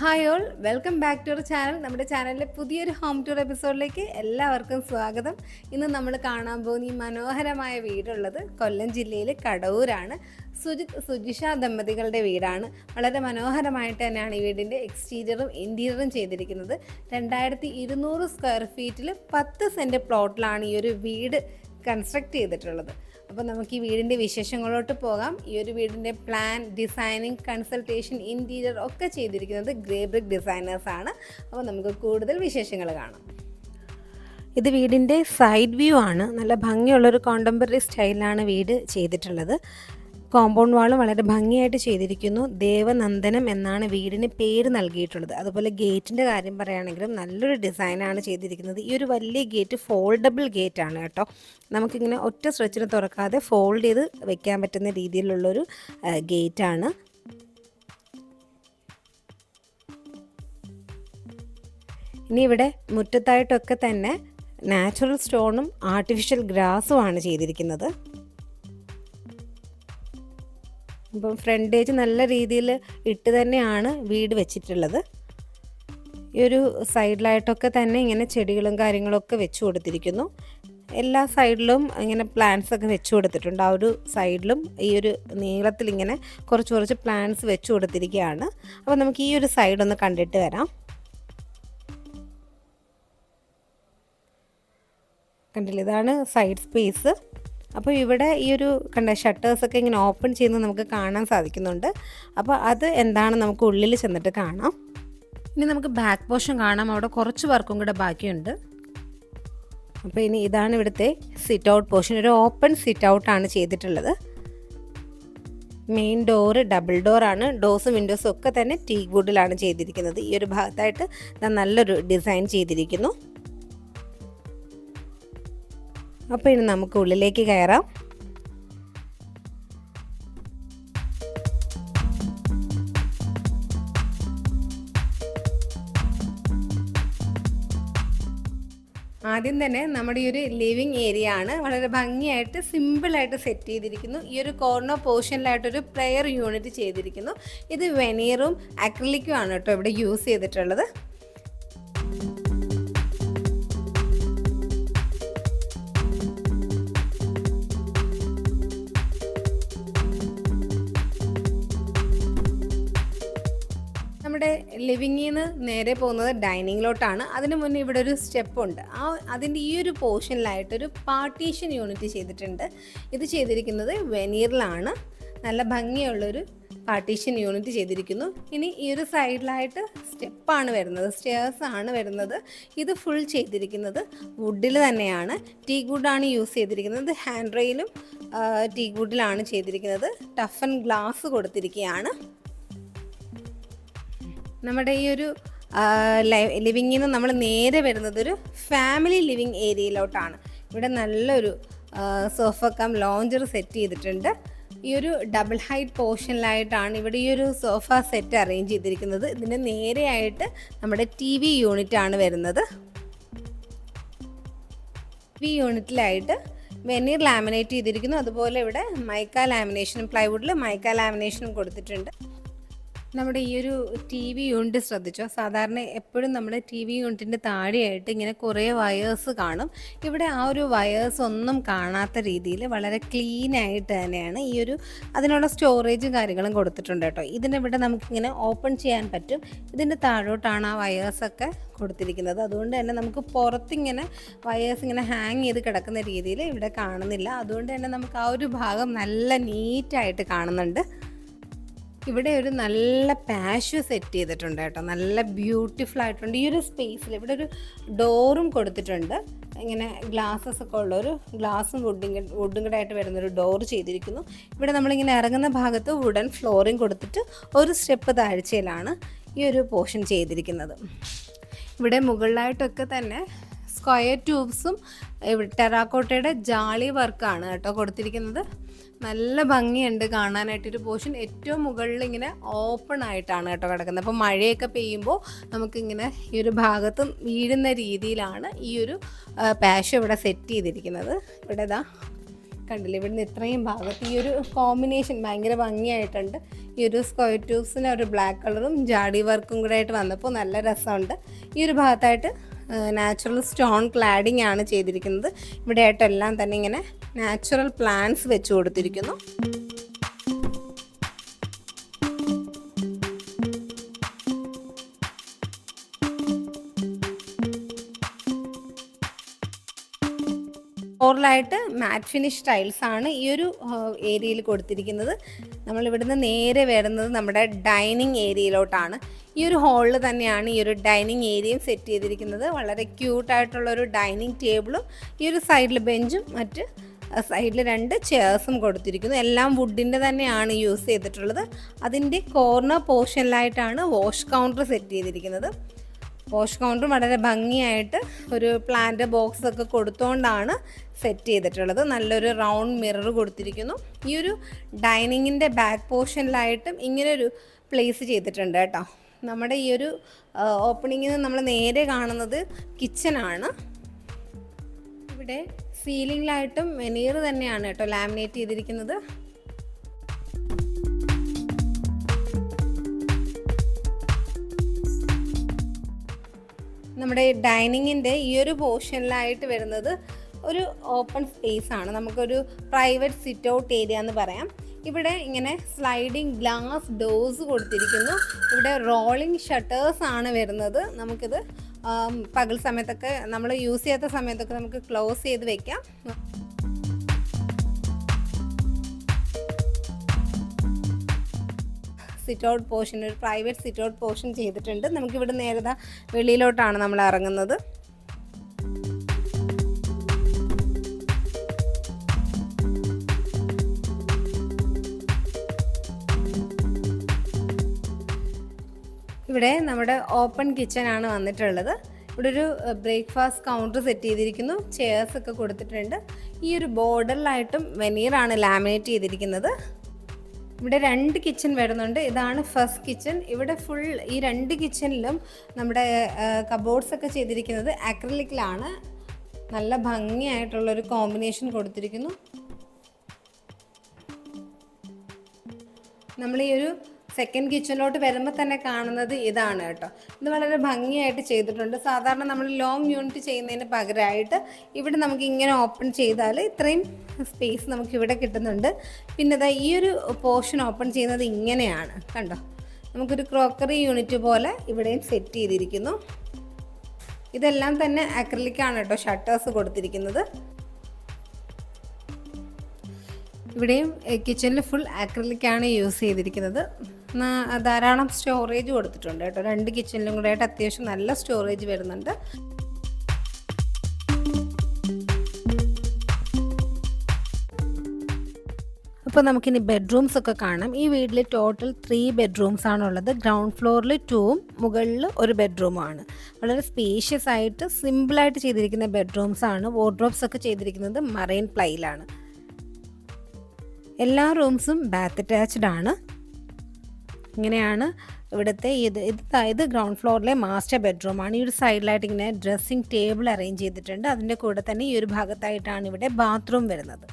Hi all, welcome back to our channel. നമ്മുടെ ചാനലിലെ പുതിയൊരു ഹോം ടൂർ എപ്പിസോഡിലേക്ക് എല്ലാവർക്കും സ്വാഗതം. ഇന്ന് നമ്മൾ കാണാൻ പോകുന്ന ഈ മനോഹരമായ വീടുള്ളത് കൊല്ലം ജില്ലയിലെ കടവൂരാണ്. സുജിഷ ദമ്പതികളുടെ വീടാണ്. വളരെ മനോഹരമായിട്ട് തന്നെയാണ് ഈ വീടിൻ്റെ എക്സ്റ്റീരിയറും ഇൻറ്റീരിയറും ചെയ്തിരിക്കുന്നത്. 2200 സ്ക്വയർ ഫീറ്റിൽ 10 സെൻറ്റ് പ്ലോട്ടിലാണ് ഈ ഒരു വീട് കൺസ്ട്രക്ട് ചെയ്തിട്ടുള്ളത്. അപ്പോൾ നമുക്ക് ഈ വീടിൻ്റെ വിശേഷങ്ങളോട്ട് പോകാം. ഈ ഒരു വീടിൻ്റെ പ്ലാൻ, ഡിസൈനിങ്, കൺസൾട്ടേഷൻ, ഇൻറ്റീരിയർ ഒക്കെ ചെയ്തിരിക്കുന്നത് ഗ്രേ ബ്രിക്ക് ഡിസൈനേഴ്സാണ്. അപ്പോൾ നമുക്ക് കൂടുതൽ വിശേഷങ്ങൾ കാണാം. ഇത് വീടിൻ്റെ സൈഡ് വ്യൂ ആണ്. നല്ല ഭംഗിയുള്ളൊരു കോണ്ടംപററി സ്റ്റൈലിലാണ് വീട് ചെയ്തിട്ടുള്ളത്. കോമ്പൗണ്ട് വാൾ വളരെ ഭംഗിയായിട്ട് ചെയ്തിരിക്കുന്നു. ദേവനന്ദനം എന്നാണ് വീടിന് പേര് നൽകിയിട്ടുള്ളത്. അതുപോലെ ഗേറ്റിൻ്റെ കാര്യം പറയുകയാണെങ്കിലും നല്ലൊരു ഡിസൈനാണ് ചെയ്തിരിക്കുന്നത്. ഈ ഒരു വലിയ ഗേറ്റ് ഫോൾഡബിൾ ഗേറ്റ് ആണ് കേട്ടോ. നമുക്കിങ്ങനെ ഒറ്റ സ്ട്രെച്ചിന് തുറക്കാതെ ഫോൾഡ് ചെയ്ത് വെക്കാൻ പറ്റുന്ന രീതിയിലുള്ളൊരു ഗേറ്റാണ്. ഇനി ഇവിടെ മുറ്റത്തായിട്ടൊക്കെ തന്നെ നാച്ചുറൽ സ്റ്റോണും ആർട്ടിഫിഷ്യൽ ഗ്രാസുമാണ് ചെയ്തിരിക്കുന്നത്. അപ്പം ഫ്രണ്ടേജ് നല്ല രീതിയിൽ ഇട്ട് തന്നെയാണ് വീട് വെച്ചിട്ടുള്ളത്. ഈ ഒരു സൈഡിലായിട്ടൊക്കെ തന്നെ ഇങ്ങനെ ചെടികളും കാര്യങ്ങളൊക്കെ വെച്ച് കൊടുത്തിരിക്കുന്നു. എല്ലാ സൈഡിലും ഇങ്ങനെ പ്ലാന്റ്സ് ഒക്കെ വെച്ച് കൊടുത്തിട്ടുണ്ട്. ആ ഒരു സൈഡിലും ഈ ഒരു നീളത്തിൽ ഇങ്ങനെ കുറച്ച് പ്ലാന്റ്സ് വെച്ച് കൊടുത്തിരിക്കുകയാണ്. അപ്പോൾ നമുക്ക് ഈ ഒരു സൈഡ് ഒന്ന് കണ്ടിട്ട് വരാം. കണ്ടില്ല, ഇതാണ് സൈഡ് സ്പേസ്. അപ്പോൾ ഇവിടെ ഈ ഒരു ഷട്ടേഴ്സൊക്കെ ഇങ്ങനെ ഓപ്പൺ ചെയ്യുന്നത് നമുക്ക് കാണാൻ സാധിക്കുന്നുണ്ട്. അപ്പോൾ അത് എന്താണെന്ന് നമുക്ക് ഉള്ളിൽ ചെന്നിട്ട് കാണാം. ഇനി നമുക്ക് ബാക്ക് പോർഷൻ കാണാം. അവിടെ കുറച്ച് വർക്കും കൂടെ ബാക്കിയുണ്ട്. അപ്പോൾ ഇനി ഇതാണ് ഇവിടുത്തെ സിറ്റ് ഔട്ട് പോർഷൻ. ഒരു ഓപ്പൺ സിറ്റ് ഔട്ടാണ് ചെയ്തിട്ടുള്ളത്. മെയിൻ ഡോറ് ഡബിൾ ഡോറാണ്. ഡോസും വിൻഡോസും ഒക്കെ തന്നെ ടീക്ക് വുഡിലാണ് ചെയ്തിരിക്കുന്നത്. ഈ ഒരു ഭാഗത്തായിട്ട് നല്ലൊരു ഡിസൈൻ ചെയ്തിരിക്കുന്നു. അപ്പോൾ ഇനി നമുക്ക് ഉള്ളിലേക്ക് കയറാം. ആദ്യം തന്നെ നമ്മുടെ ഈ ഒരു ലിവിങ് ഏരിയ ആണ്. വളരെ ഭംഗിയായിട്ട് സിമ്പിളായിട്ട് സെറ്റ് ചെയ്തിരിക്കുന്നു. ഈ ഒരു കോർണർ പോർഷനിലായിട്ടൊരു പ്രെയർ യൂണിറ്റ് ചെയ്തിരിക്കുന്നു. ഇത് വെനീറും അക്രിലിക്കും ആണ് കേട്ടോ ഇവിടെ യൂസ് ചെയ്തിട്ടുള്ളത്. നമ്മുടെ ലിവിങ്ങിൽ നിന്ന് നേരെ പോകുന്നത് ഡൈനിങ്ങിലോട്ടാണ്. അതിന് മുന്നേ ഇവിടെ ഒരു സ്റ്റെപ്പുണ്ട്. അതിൻ്റെ ഈ ഒരു പോർഷനിലായിട്ടൊരു പാർട്ടീഷൻ യൂണിറ്റ് ചെയ്തിട്ടുണ്ട്. ഇത് ചെയ്തിരിക്കുന്നത് വെനീറിലാണ്. നല്ല ഭംഗിയുള്ളൊരു പാർട്ടീഷൻ യൂണിറ്റ് ചെയ്തിരിക്കുന്നു. ഇനി ഈ ഒരു സൈഡിലായിട്ട് സ്റ്റെപ്പാണ് വരുന്നത്, സ്റ്റെയർസ് ആണ് വരുന്നത്. ഇത് ഫുൾ ചെയ്തിരിക്കുന്നത് വുഡിൽ തന്നെയാണ്. ടീക്ക് വുഡാണ് യൂസ് ചെയ്തിരിക്കുന്നത്. ഹാൻഡ് റെയിലും ടീക്ക് വുഡിലാണ് ചെയ്തിരിക്കുന്നത്. ടഫൻ ഗ്ലാസ് കൊടുത്തിരിക്കുകയാണ്. നമ്മുടെ ഈ ഒരു ലിവിങ്ങിൽ നിന്ന് നമ്മൾ നേരെ വരുന്നത് ഒരു ഫാമിലി ലിവിങ് ഏരിയയിലോട്ടാണ്. ഇവിടെ നല്ലൊരു സോഫ കം ലോഞ്ചർ സെറ്റ് ചെയ്തിട്ടുണ്ട്. ഈ ഒരു ഡബിൾ ഹൈറ്റ് പോർഷനിലായിട്ടാണ് ഇവിടെ ഈ ഒരു സോഫ സെറ്റ് അറേഞ്ച് ചെയ്തിരിക്കുന്നത്. ഇതിൻ്റെ നേരെയായിട്ട് നമ്മുടെ TV യൂണിറ്റാണ് വരുന്നത്. TV യൂണിറ്റിലായിട്ട് വെനീർ ലാമിനേറ്റ് ചെയ്തിരിക്കുന്നു. അതുപോലെ ഇവിടെ മൈക്ക ലാമിനേഷനും, പ്ലൈവുഡിൽ മൈക്ക ലാമിനേഷനും കൊടുത്തിട്ടുണ്ട്. നമ്മുടെ ഈ ഒരു TV യൂണിറ്റ് ശ്രദ്ധിച്ചോ? സാധാരണ എപ്പോഴും നമ്മുടെ TV യൂണിറ്റിൻ്റെ താഴെയായിട്ട് ഇങ്ങനെ കുറേ വയേഴ്സ് കാണും. ഇവിടെ ആ ഒരു വയേഴ്സ് ഒന്നും കാണാത്ത രീതിയിൽ വളരെ ക്ലീൻ ആയിട്ട് തന്നെയാണ് ഈ ഒരു അതിനുള്ള സ്റ്റോറേജും കാര്യങ്ങളും കൊടുത്തിട്ടുണ്ട് കേട്ടോ. ഇതിനിവിടെ നമുക്കിങ്ങനെ ഓപ്പൺ ചെയ്യാൻ പറ്റും. ഇതിൻ്റെ താഴോട്ടാണ് ആ വയേഴ്സൊക്കെ കൊടുത്തിരിക്കുന്നത്. അതുകൊണ്ട് തന്നെ നമുക്ക് പുറത്തിങ്ങനെ വയേഴ്സ് ഇങ്ങനെ ഹാങ് ചെയ്ത് കിടക്കുന്ന രീതിയിൽ ഇവിടെ കാണുന്നില്ല. അതുകൊണ്ട് തന്നെ നമുക്ക് ആ ഒരു ഭാഗം നല്ല നീറ്റായിട്ട് കാണുന്നുണ്ട്. ഇവിടെ ഒരു നല്ല പാഷ്യോ സെറ്റ് ചെയ്തിട്ടുണ്ട് കേട്ടോ. നല്ല ബ്യൂട്ടിഫുൾ ആയിട്ടുണ്ട്. ഈ ഒരു സ്പേസിൽ ഇവിടെ ഒരു ഡോറും കൊടുത്തിട്ടുണ്ട്. ഇങ്ങനെ ഗ്ലാസസ് ഒക്കെ ഉള്ളൊരു ഗ്ലാസും വുഡും കൂടെ ആയിട്ട് വരുന്നൊരു ഡോർ ചെയ്തിരിക്കുന്നു. ഇവിടെ നമ്മളിങ്ങനെ ഇറങ്ങുന്ന ഭാഗത്ത് വുഡൻ ഫ്ലോറിങ് കൊടുത്തിട്ട് ഒരു സ്റ്റെപ്പ് താഴ്ചയിലാണ് ഈ ഒരു പോർഷൻ ചെയ്തിരിക്കുന്നത്. ഇവിടെ മുകളിലായിട്ടൊക്കെ തന്നെ സ്ക്വയർ ട്യൂബ്സും ടെറാക്കോട്ടയുടെ ജാളി വർക്കാണ് കേട്ടോ കൊടുത്തിരിക്കുന്നത്. നല്ല ഭംഗിയുണ്ട് കാണാനായിട്ടൊരു പോർഷൻ. ഏറ്റവും മുകളിൽ ഇങ്ങനെ ഓപ്പൺ ആയിട്ടാണ് കേട്ടോ കിടക്കുന്നത്. അപ്പോൾ മഴയൊക്കെ പെയ്യുമ്പോൾ നമുക്കിങ്ങനെ ഈ ഒരു ഭാഗത്ത് വീഴുന്ന രീതിയിലാണ് ഈ ഒരു പാഷ് ഇവിടെ സെറ്റ് ചെയ്തിരിക്കുന്നത്. ഇവിടെ ഇതാ കണ്ടില്ലേ, ഇവിടുന്ന് ഇത്രയും ഭാഗത്ത് ഈ ഒരു കോമ്പിനേഷൻ ഭയങ്കര ഭംഗിയായിട്ടുണ്ട്. ഈ ഒരു സ്ക്വയർ ട്യൂബ്സിന് ഒരു ബ്ലാക്ക് കളറും ജാഡി വർക്കും കൂടെ ആയിട്ട് വന്നപ്പോൾ നല്ല രസമുണ്ട്. ഈ ഒരു ഭാഗത്തായിട്ട് നാച്ചുറൽ സ്റ്റോൺ ക്ലാഡിംഗ് ആണ് ചെയ്തിരിക്കുന്നത്. ഇവിടെ ആയിട്ടെല്ലാം തന്നെ ഇങ്ങനെ നാച്ചുറൽ പ്ലാന്റ്സ് വെച്ച് കൊടുത്തിരിക്കുന്നു. ഫ്ലോറിലായിട്ട് മാറ്റ് ഫിനിഷ് ടൈൽസ് ആണ് ഈ ഒരു ഏരിയയിൽ കൊടുത്തിരിക്കുന്നത്. നമ്മളിവിടുന്ന് നേരെ വരുന്നത് നമ്മുടെ ഡൈനിങ് ഏരിയയിലോട്ടാണ്. ഈ ഒരു ഹാളിൽ തന്നെയാണ് ഈ ഒരു ഡൈനിങ് ഏരിയയും സെറ്റ് ചെയ്തിരിക്കുന്നത്. വളരെ ക്യൂട്ടായിട്ടുള്ളൊരു ഡൈനിങ് ടേബിളും ഈ ഒരു സൈഡിൽ ബെഞ്ചും മറ്റ് സൈഡിൽ 2 ചെയർസും കൊടുത്തിരിക്കുന്നു. എല്ലാം വുഡിൻ്റെ തന്നെയാണ് യൂസ് ചെയ്തിട്ടുള്ളത്. അതിൻ്റെ കോർണർ പോർഷനിലായിട്ടാണ് വാഷ് കൗണ്ടർ സെറ്റ് ചെയ്തിരിക്കുന്നത്. വാഷ് കൗണ്ടർ വളരെ ഭംഗിയായിട്ട് ഒരു പ്ലാന്റ് ബോക്സ് ഒക്കെ കൊടുത്തുകൊണ്ടാണ് സെറ്റ് ചെയ്തിട്ടുള്ളത്. നല്ലൊരു റൗണ്ട് മിറർ കൊടുത്തിരിക്കുന്നു. ഈ ഒരു ഡൈനിങ്ങിൻ്റെ ബാക്ക് പോർഷനിലായിട്ടും ഇങ്ങനൊരു പ്ലേസ് ചെയ്തിട്ടുണ്ട് കേട്ടോ. നമ്മുടെ ഈ ഒരു ഓപ്പണിങ്ങിൽ നിന്ന് നമ്മൾ നേരെ കാണുന്നത് കിച്ചനാണ്. ഇവിടെ സീലിംഗിലായിട്ടും വെനീർ തന്നെയാണ് കേട്ടോ ലാമിനേറ്റ് ചെയ്തിരിക്കുന്നത്. നമ്മുടെ ഡൈനിങ്ങിൻ്റെ ഈ ഒരു പോർഷനിലായിട്ട് വരുന്നത് ഒരു ഓപ്പൺ സ്പേസ് ആണ്. നമുക്കൊരു പ്രൈവറ്റ് സിറ്റ് ഔട്ട് ഏരിയ എന്ന് പറയാം. ഇവിടെ ഇങ്ങനെ സ്ലൈഡിങ് ഗ്ലാസ് ഡോർസ് കൊടുത്തിരിക്കുന്നു. ഇവിടെ റോളിംഗ് ഷട്ടേഴ്സ് ആണ് വരുന്നത്. നമുക്കിത് പകൽ സമയത്തൊക്കെ നമ്മൾ യൂസ് ചെയ്യാത്ത സമയത്തൊക്കെ നമുക്ക് ക്ലോസ് ചെയ്ത് വെക്കാം. സിറ്റ് ഔട്ട് പോർഷൻ, ഒരു പ്രൈവറ്റ് സിറ്റ് ഔട്ട് പോർഷൻ ചെയ്തിട്ടുണ്ട്. നമുക്കിവിടെ നേരെ വെളിയിലോട്ടാണ് നമ്മൾ ഇറങ്ങുന്നത്. ഇവിടെ നമ്മുടെ ഓപ്പൺ കിച്ചനാണ് വന്നിട്ടുള്ളത്. ഇവിടെ ഒരു ബ്രേക്ക്ഫാസ്റ്റ് കൗണ്ടർ സെറ്റ് ചെയ്തിരിക്കുന്നു. ചെയർസ് ഒക്കെ കൊടുത്തിട്ടുണ്ട്. ഈ ഒരു ബോർഡറിലായിട്ടും വെനീറാണ് ലാമിനേറ്റ് ചെയ്തിരിക്കുന്നത്. ഇവിടെ 2 കിച്ചൺ വരുന്നുണ്ട്. ഇതാണ് ഫസ്റ്റ് കിച്ചൺ. ഇവിടെ ഫുൾ ഈ 2 കിച്ചണിലും നമ്മുടെ കബോർഡ്സ് ഒക്കെ ചെയ്തിരിക്കുന്നത് അക്രിലിക്കിലാണ്. നല്ല ഭംഗിയായിട്ടുള്ളൊരു കോമ്പിനേഷൻ കൊടുത്തിരിക്കുന്നു. നമ്മൾ ഈ ഒരു സെക്കൻഡ് കിച്ചണിലോട്ട് വരുമ്പോൾ തന്നെ കാണുന്നത് ഇതാണ് കേട്ടോ. ഇത് വളരെ ഭംഗിയായിട്ട് ചെയ്തിട്ടുണ്ട്. സാധാരണ നമ്മൾ ലോങ് യൂണിറ്റ് ചെയ്യുന്നതിന് പകരമായിട്ട് ഇവിടെ നമുക്ക് ഇങ്ങനെ ഓപ്പൺ ചെയ്താൽ ഇത്രയും സ്പേസ് നമുക്ക് ഇവിടെ കിട്ടുന്നുണ്ട്. പിന്നെ ഈ ഒരു പോർഷൻ ഓപ്പൺ ചെയ്യുന്നത് ഇങ്ങനെയാണ് കണ്ടോ. നമുക്കൊരു ക്രോക്കറി യൂണിറ്റ് പോലെ ഇവിടെയും സെറ്റ് ചെയ്തിരിക്കുന്നു. ഇതെല്ലാം തന്നെ അക്രിലിക്കാണ് കേട്ടോ ഷട്ടേഴ്സ് കൊടുത്തിരിക്കുന്നത്. ഇവിടെയും കിച്ചണിൽ ഫുൾ അക്രിലിക്കാണ് യൂസ് ചെയ്തിരിക്കുന്നത്. ധാരാളം സ്റ്റോറേജ് കൊടുത്തിട്ടുണ്ട് കേട്ടോ. 2 കിച്ചണിലും കൂടെ ആയിട്ട് അത്യാവശ്യം നല്ല സ്റ്റോറേജ് വരുന്നുണ്ട്. അപ്പോൾ നമുക്കിനി ബെഡ്റൂംസ് ഒക്കെ കാണാം. ഈ വീട്ടിൽ ടോട്ടൽ 3 ബെഡ്റൂംസ് ആണുള്ളത്. ഗ്രൗണ്ട് ഫ്ലോറിൽ 2ഉം മുകളിൽ 1 ബെഡ്റൂമാണ്. വളരെ സ്പേഷ്യസ് ആയിട്ട് സിമ്പിളായിട്ട് ചെയ്തിരിക്കുന്ന ബെഡ്റൂംസ് ആണ്. വാർഡ്രോബ്സ് ഒക്കെ ചെയ്തിരിക്കുന്നത് മറൈൻ പ്ലൈയിലാണ്. എല്ലാ റൂംസും ബാത്ത് അറ്റാച്ച്ഡ് ആണ്. ഇങ്ങനെയാണ് ഇവിടുത്തെ ഇത് ഗ്രൗണ്ട് ഫ്ലോറിലെ മാസ്റ്റർ ബെഡ്റൂമാണ്. ഈ ഒരു സൈഡിലായിട്ട് ഇങ്ങനെ ഡ്രസ്സിങ് ടേബിൾ അറേഞ്ച് ചെയ്തിട്ടുണ്ട്. അതിൻ്റെ കൂടെ തന്നെ ഈ ഒരു ഭാഗത്തായിട്ടാണ് ഇവിടെ ബാത്റൂം വരുന്നത്.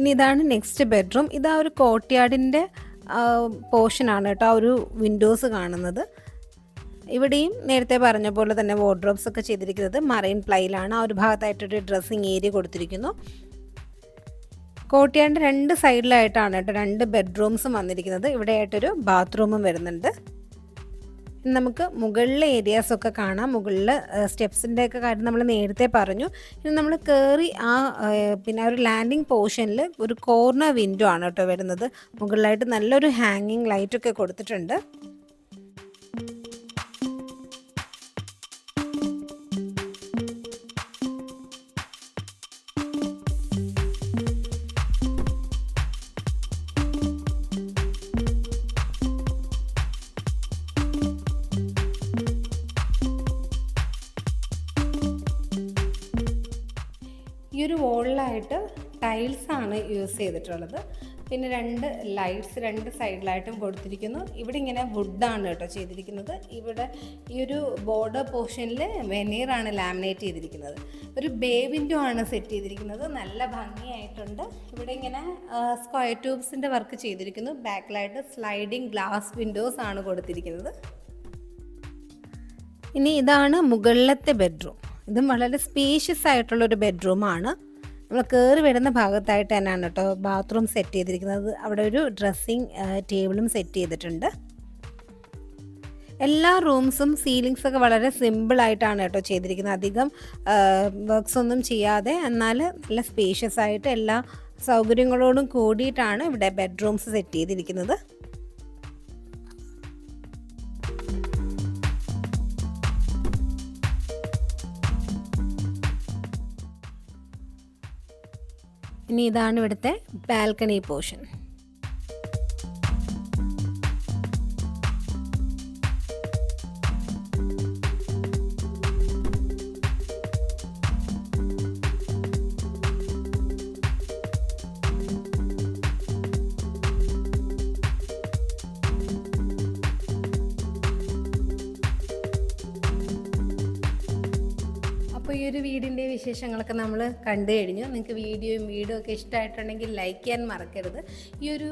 ഇനി ഇതാണ് നെക്സ്റ്റ് ബെഡ്റൂം. ഇതാ ഒരു കോർട്ട്യാർഡിൻ്റെ പോർഷനാണ് കേട്ടോ ആ ഒരു വിൻഡോസ് കാണുന്നത്. ഇവിടെയും നേരത്തെ പറഞ്ഞ പോലെ തന്നെ വാർഡ്രോബ്സ് ഒക്കെ ചെയ്തിരിക്കുന്നത് മറൈൻ പ്ലൈയിലാണ്. ആ ഒരു ഭാഗത്തായിട്ടൊരു ഡ്രസ്സിങ് ഏരിയ കൊടുത്തിരിക്കുന്നു. കോർട്ട്യാർഡിൻ്റെ 2 സൈഡിലായിട്ടാണ് കേട്ടോ 2 ബെഡ്റൂംസും വന്നിരിക്കുന്നത്. ഇവിടെ ആയിട്ടൊരു ബാത്റൂമും വരുന്നുണ്ട്. നമുക്ക് മുകളിലെ ഏരിയാസൊക്കെ കാണാം. മുകളിൽ സ്റ്റെപ്സിൻ്റെ ഒക്കെ കാര്യം നമ്മൾ നേരത്തെ പറഞ്ഞു. ഇനി നമ്മൾ കയറി പിന്നെ ഒരു ലാൻഡിങ് പോർഷനിൽ ഒരു കോർണർ വിൻഡോ ആണ് കേട്ടോ വരുന്നത്. മുകളിലായിട്ട് നല്ലൊരു ഹാങ്ങിങ് ലൈറ്റൊക്കെ കൊടുത്തിട്ടുണ്ട്. ഈ ഒരു വോളിലായിട്ട് ടൈൽസാണ് യൂസ് ചെയ്തിട്ടുള്ളത്. പിന്നെ 2 ലൈറ്റ്സ് 2 സൈഡിലായിട്ടും കൊടുത്തിരിക്കുന്നു. ഇവിടെ ഇങ്ങനെ വുഡാണ് കേട്ടോ ചെയ്തിരിക്കുന്നത്. ഇവിടെ ഈ ഒരു ബോർഡർ പോർഷനിൽ വെനീറാണ് ലാമിനേറ്റ് ചെയ്തിരിക്കുന്നത്. ഒരു ബേ വിൻഡോ ആണ് സെറ്റ് ചെയ്തിരിക്കുന്നത്. നല്ല ഭംഗിയായിട്ടുണ്ട്. ഇവിടെ ഇങ്ങനെ സ്ക്വയർ ട്യൂബ്സിൻ്റെ വർക്ക് ചെയ്തിരിക്കുന്നു. ബാക്കിലായിട്ട് സ്ലൈഡിങ് ഗ്ലാസ് വിൻഡോസ് ആണ് കൊടുത്തിരിക്കുന്നത്. ഇനി ഇതാണ് മുകളിലത്തെ ബെഡ്റൂം. ഇതും വളരെ സ്പേഷ്യസ് ആയിട്ടുള്ളൊരു ബെഡ്റൂമാണ്. നമ്മൾ കയറി വരുന്ന ഭാഗത്തായിട്ട് തന്നെയാണ് കേട്ടോ ബാത്റൂം സെറ്റ് ചെയ്തിരിക്കുന്നത്. അവിടെ ഒരു ഡ്രസ്സിങ് ടേബിളും സെറ്റ് ചെയ്തിട്ടുണ്ട്. എല്ലാ റൂംസും സീലിങ്സൊക്കെ വളരെ സിമ്പിളായിട്ടാണ് കേട്ടോ ചെയ്തിരിക്കുന്നത്. അധികം വർക്ക്സ് ഒന്നും ചെയ്യാതെ, എന്നാൽ നല്ല സ്പേഷ്യസ് ആയിട്ട് എല്ലാ സൗകര്യങ്ങളോടും കൂടിയിട്ടാണ് ഇവിടെ ബെഡ്റൂംസ് സെറ്റ് ചെയ്തിരിക്കുന്നത്. ഇനി ഇതാണ് ഇവിടുത്തെ ബാൽക്കണി പോർഷൻ. അപ്പോൾ ഈ ഒരു വീടിൻ്റെ വിശേഷങ്ങളൊക്കെ നമ്മൾ കണ്ടു കഴിഞ്ഞു. നിങ്ങൾക്ക് വീഡിയോ ഒക്കെ ഇഷ്ടമായിട്ടുണ്ടെങ്കിൽ ലൈക്ക് ചെയ്യാൻ മറക്കരുത്. ഈ ഒരു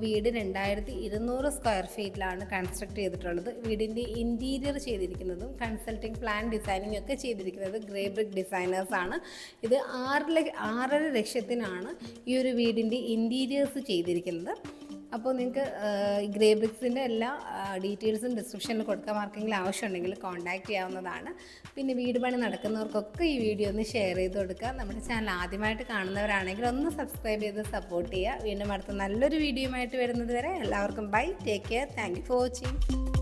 വീട് 2200 സ്ക്വയർ ഫീറ്റിലാണ് കൺസ്ട്രക്ട് ചെയ്തിട്ടുള്ളത്. വീടിൻ്റെ ഇൻറ്റീരിയർ ചെയ്തിരിക്കുന്നതും കൺസൾട്ടിങ് പ്ലാൻ ഡിസൈനിങ് ഒക്കെ ചെയ്തിരിക്കുന്നത് ഗ്രേ ബ്രിക്ക് ഡിസൈനേഴ്സാണ്. ഇത് 6.5 ലക്ഷത്തിനാണ് ഈ ഒരു വീടിൻ്റെ ഇൻറ്റീരിയേഴ്സ് ചെയ്തിരിക്കുന്നത്. അപ്പോൾ നിങ്ങൾക്ക് ഗ്രേ ബ്രിക്സിൻ്റെ എല്ലാ ഡീറ്റെയിൽസും ഡിസ്ക്രിപ്ഷനിൽ കൊടുക്കാൻ ആർക്കെങ്കിലും ആവശ്യമുണ്ടെങ്കിൽ കോൺടാക്റ്റ് ചെയ്യാവുന്നതാണ്. പിന്നെ വീട് പണി നടക്കുന്നവർക്കൊക്കെ ഈ വീഡിയോ ഒന്ന് ഷെയർ ചെയ്ത് കൊടുക്കുക. നമ്മുടെ ചാനൽ ആദ്യമായിട്ട് കാണുന്നവരാണെങ്കിൽ ഒന്ന് സബ്സ്ക്രൈബ് ചെയ്ത് സപ്പോർട്ട് ചെയ്യുക. വീണ്ടും അടുത്ത നല്ലൊരു വീഡിയോയുമായിട്ട് വരുന്നത് വരെ എല്ലാവർക്കും bye, take care, thank you for watching.